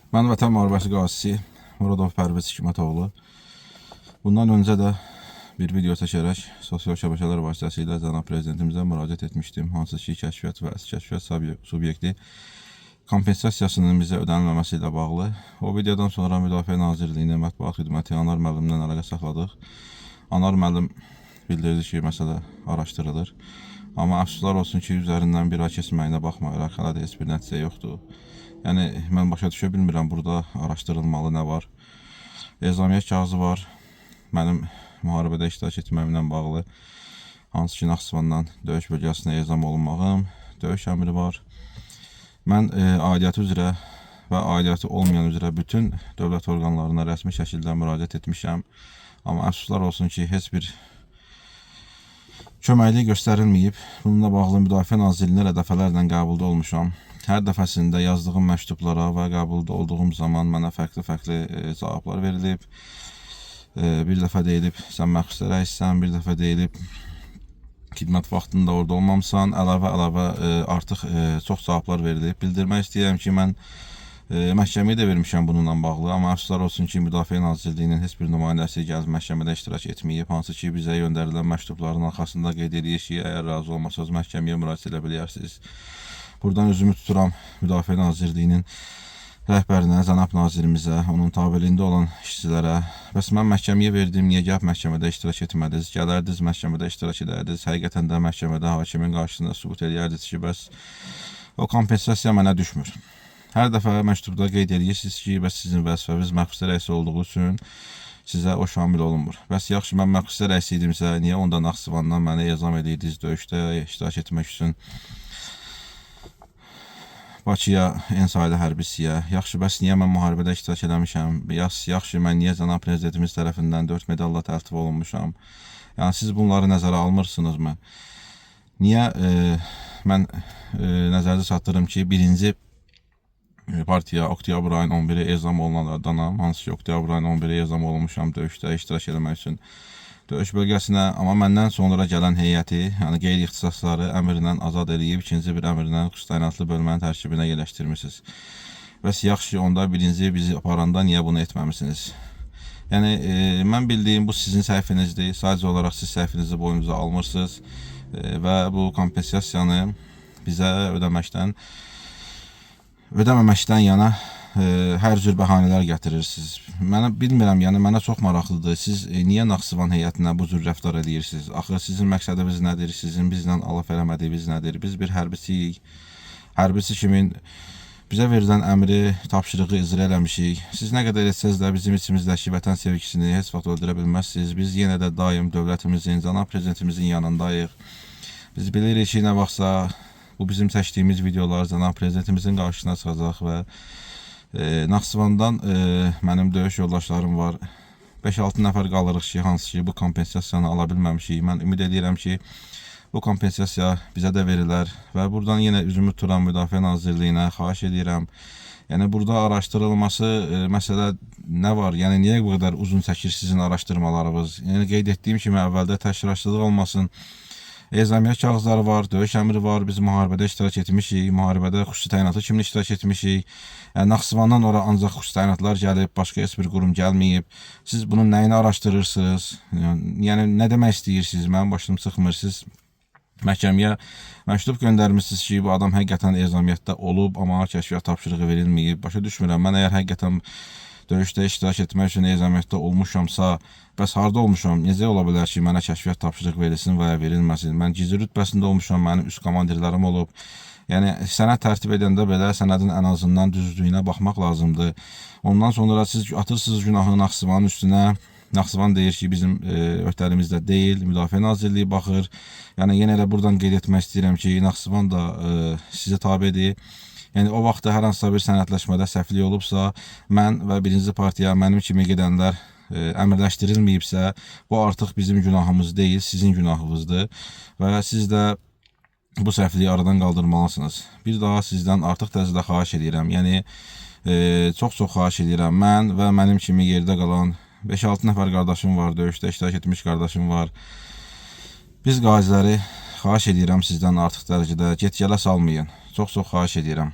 Mən Vətən Müharibəsi qazisi Muradov Pərviz Hikmətoğlu. Bundan öncə də bir video çəkərək sosial şəbəkələr vasitəsilə cənab prezidentimizə müraciət etmişdim. Hansı ki, kəşfiyyat və kəşfiyyat subyekti kompensasiyasının bizə ödənilməməsi ilə bağlı. O videodan sonra Müdafiə Nazirliyinin mətbuat xidməti Anar müəllimlə əlaqə saxladıq. Anar müəllim bildirdi ki, məsələ araşdırılır. Amma əfsuslar olsun ki, üzərindən bir ay keçməyinə baxmayaraq hələ də heç bir nəticə yoxdur. Yəni, mən başa düşə bilmirəm, burada araşdırılmalı nə var. Ezamiyyət kağızı var, mənim müharibədə iştirak etməyimlə bağlı. Hansı ki, Naxçıvandan döyüş bölgəsinə ezam olunmağım, döyüş əmri var. Mən aidiyyatı üzrə və aidiyyatı olmayan üzrə bütün dövlət orqanlarına rəsmi şəkildə müraciət etmişəm. Amma əfsuslar olsun ki, heç bir köməklik göstərilməyib. Bununla bağlı Müdafiə Nazirliyinə də dəfələrlə qəbulda olmuşam. Hər dəfəsində yazdığım məktublara və qəbulda olduğum zaman mənə fərqli cavablar verilib. Bir dəfə deyilib, sən məxsus rəissən, bir dəfə deyilib, xidmət vaxtında orada olmamısan, əlavə artıq çox cavablar verilib. Bildirmək istəyirəm ki, mən məhkəməyə də vermişəm bununla bağlı, amma əfsuslar olsun ki, Müdafiə Nazirliyinin heç bir nümayəndəsi gəlib məhkəmədə iştirak etməyib. Hansı ki, bizə göndərilən məktubların arxasında qeyd edir ki, əgər razı olmasanız məhkəməyə müraciət edə bilərsiniz. Buradan özümü tuturam Müdafiə Nazirliyinin rəhbərinə, cənab nazirimizə, onun tabeliyində olan işçilərə. Bəs mən məhkəməyə verdim, niyə gəlib məhkəmədə iştirak etmədiniz? Gələrdiniz, məhkəmədə iştirak edərdiniz. Həqiqətən də məhkəmədə hakimin qarşısında sübut edərdiniz ki, bəs o kompensasiya mənə düşmür. Hər dəfə məktubda qeyd edirsiniz ki, bəs sizin vəzifəniz məxsus rəis olduğu üçün sizə o şamil olunmur. Bəs yaxşı, mən məxsus rəis idimsə, niyə onda Naxçıvandan mənə ezam edirdiniz döyüşdə iştirak etmək üçün Bakıya, Ensaylı hərbisiyə? Yaxşı, bəs niyə mən müharibədə iştirak eləmişəm? Yaxşı, mən niyə cənab prezidentimiz tərəfindən 4 medalla təltif olunmuşam? Yəni, siz bunları nəzərə almırsınızmı? Niyə mən nəzərdə çatdırım ki, birinci partiya oktyabr ayın 11-i ezam olunanlardanam. Hansı ki, oktyabr ayın 11-i ezam olunmuşam döyüşdə iştirak eləmək üçün döyüş bölgəsinə. Amma məndən sonra gələn heyəti, yəni qeyri-ixtisasları əmrlə azad edib, ikinci bir əmrlə xüsusi təyinatlı bölmənin tərkibinə yerləşdirmişsiniz. Bəs yaxşı, onda birinci bizi aparanda niyə bunu etməmisiniz? Yəni, mən bildiyim bu sizin səhvinizdir. Sadəcə olaraq siz səhvinizi boyunuza almırsınız və bu kompensasiyanı bizə ödəməməkdən yana hər cür bəhanələr gətirirsiniz. Mənə bilmirəm, yəni mənə çox maraqlıdır. Siz niyə Naxçıvan heyətinə bu cür rəftar edirsiniz? Axı sizin məqsədiniz nədir? Sizin bizlə alaf eləmədiyiniz nədir? Biz bir hərbisiyik. Hərbisi kimin bizə verilən əmri, tapşırığı icra eləmişik. Siz nə qədər etsəz də bizim içimizdəki vətən sevgisini heç vaxt öldürə bilməzsiniz. Biz yenə də daim dövlətimizin, cənab prezidentimizin yanındayıq. Biz bilirik ki, nə vaxtsa bu bizim çəkdiyimiz videolar cənab prezidentimizin qarşısına çıxacaq və Naxçıvandan mənim döyüş yoldaşlarım var. 5-6 nəfər qalırıq ki, hansı ki, bu kompensasiyanı ala bilməmişik. Mən ümid edirəm ki, bu kompensasiya bizə də verilər və buradan yenə üzümü tuturam Müdafiə Nazirliyinə, xahiş edirəm. Yəni, burada araşdırılması məsələ nə var? Yəni, niyə bu qədər uzun çəkir sizin araşdırmalarınız? Yəni, qeyd etdiyim kimi əvvəldə təşkilatçılıq olmasın. Ezamiyyət kağızları var, döyüş əmri var, biz müharibədə iştirak etmişik, müharibədə xüsusi təyinatlı kimi iştirak etmişik. Yəni, Naxçıvandan ora ancaq xüsusi təyinatlar gəlib, başqa heç bir qurum gəlməyib. Siz bunun nəyini araşdırırsınız? Yəni, nə demək istəyirsiniz? Mənim başım çıxmır. Siz məhkəməyə məktub göndərmişsiniz ki, bu adam həqiqətən ezamiyyətdə olub, amma kəşfiyyat tapşırığı verilməyib. Başa düşmürəm, mən əgər həqiqətən döyüşdə iştirak etmək üçün ezamiyyətdə olmuşamsa, bəs harda olmuşam? Necə ola bilər ki, mənə kəşfiyyat tapşırıq verilsin və ya verilməsin? Mən gizli rütbəsində olmuşam, mənim üst komandirlərim olub. Yəni, sənəd tərtib edəndə belə sənədin ən azından düzlüyünə baxmaq lazımdır. Ondan sonra siz atırsınız günahı Naxçıvanın üstünə. Naxçıvan deyir ki, bizim öhdəlimizdə deyil, Müdafiə Nazirliyi baxır. Yəni, yenə də buradan qeyd etmək istəyirəm ki, Naxçıvan da sizə tabedir. Yəni, o vaxtda hər hansısa bir sənədləşmədə səhvlik olubsa, mən və birinci partiya, mənim kimi gedənlər əmrləşdirilməyibsə, bu artıq bizim günahımız deyil, sizin günahınızdır və siz də bu səhvliyi aradan qaldırmalısınız. Bir daha sizdən artıq dərəcədə xahiş edirəm. Yəni, çox-çox xahiş edirəm. Mən və mənim kimi yerdə qalan 5-6 nəfər qardaşım var, döyüşdə iştirak etmiş qardaşım var. Biz qaziləri xahiş edirəm sizdən artıq dərəcədə get-gələ salmayın. Çox-çox xahiş edirəm.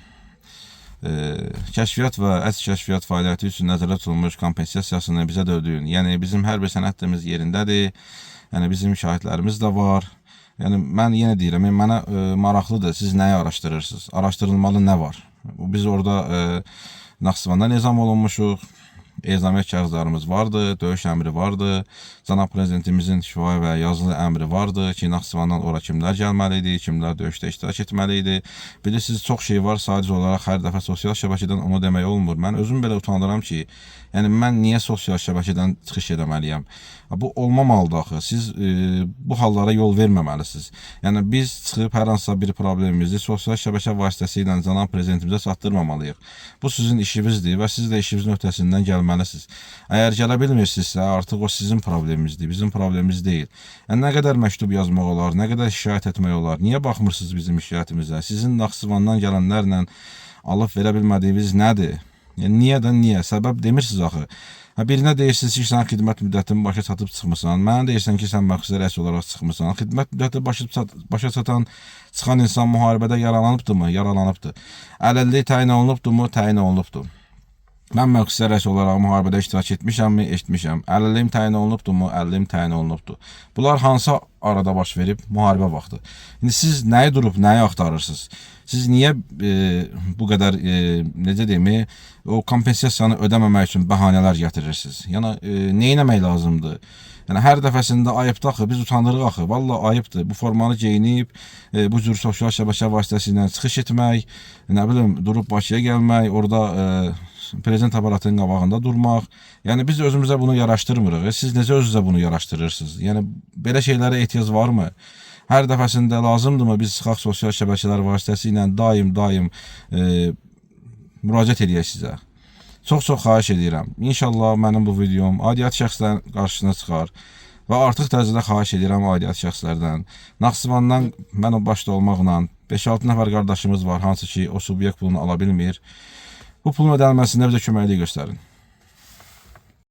kəşfiyyat və əks kəşfiyyat fəaliyyəti üçün nəzərdə tutulmuş kompensasiyasını bizə də ödəyin. Yəni bizim hər bir sənədimiz yerindədir. Yəni bizim şahidlərimiz də var. Yəni mən yenə deyirəm, mənə maraqlıdır. Siz nəyi araşdırırsınız? Araşdırılmalı nə var? Biz orada Naxçıvanda nizam olunmuşuq. Ezamiyyət kağızlarımız vardı, döyüş əmri vardı, cənab prezidentimizin şifahi və yazılı əmri vardı ki, Naxçıvandan ora kimlər gəlməli idi, kimlər döyüşdə iştirak etməli idi. Bilirsiniz, çox şey var, sadəcə olaraq hər dəfə sosial şəbəkədən onu demək olmur. Mən özüm belə utanıram ki, yəni mən niyə sosial şəbəkədən çıxış edəməliyəm? Bu olmamalıdır axı. Siz bu hallara yol verməməlisiniz. Yəni biz çıxıb hər hansısa bir problemimizi sosial şəbəkə vasitəsilə cənab prezidentimizə çatdırmamalıyıq. Bu sizin işinizdir və siz də işinizin öhdəsindən gəlməlisiniz. Əgər gələ bilmirsinizsə, artıq o sizin probleminizdir, bizim problemimiz deyil. Yəni nə qədər məktub yazmaq olar, nə qədər şikayət etmək olar? Niyə baxmırsınız bizim şikayətimizə? Sizin Naxçıvandan gələnlərlə alıb verə bilmədiyiniz nədir? Yəni niyə də niyə? Səbəb demirsiniz axı. Birinə deyirsiniz ki, sən xidmət müddətini başa çatıb çıxmısan. Mənə deyirsən ki, sən məxsus rəis olaraq çıxmısan. Xidmət müddəti başa çatan çıxan insan müharibədə yaralanıbdırmı? Yaralanıbdır. Əlillik təyin olunubdurmu? Təyin olunubdur. Mən məxsus rəis olaraq müharibədə iştirak etmişəmmi? Etmişəm. Əlilliyim təyin olunubdurmu? Əlilliyim təyin olunubdur. Bunlar hansı arada baş verib? Müharibə vaxtı. İndi siz nəyi durub, nəyi axtarırsınız? Siz niyə bu qədər, necə deyim, o kompensasiyanı ödəməmək üçün bəhanələr gətirirsiniz? Yəni, nə etmək lazımdır? Yəni, hər dəfəsində ayıbdır axı, biz utanırıq axı, valla ayıbdır. Bu formanı geyinib, bu cür sosial şəbəkə vasitəsilə çıxış etmək, nə bilim, durub Bakıya gəlmək, orada prezident aparatının qabağında durmaq. Yəni, biz özümüzə bunu yaraşdırmırıq. Siz necə özünüzə bunu yaraşdırırsınız? Yəni, belə şeylərə ehtiyac varmı? Hər dəfəsində lazımdırmı biz çıxaq sosial şəbəkələr vasitəsilə daim müraciət edək sizə. Çox xahiş edirəm. İnşallah mənim bu videom aidiyyatı şəxslərin qarşısına çıxar və artıq dərəcədə xahiş edirəm aidiyyatı şəxslərdən. Naxçıvandan mən o başda olmaqla 5-6 nəfər qardaşımız var, hansı ki o subyekt pulunu ala bilmir. Bu pulun ödənilməsində bizə köməklik göstərin.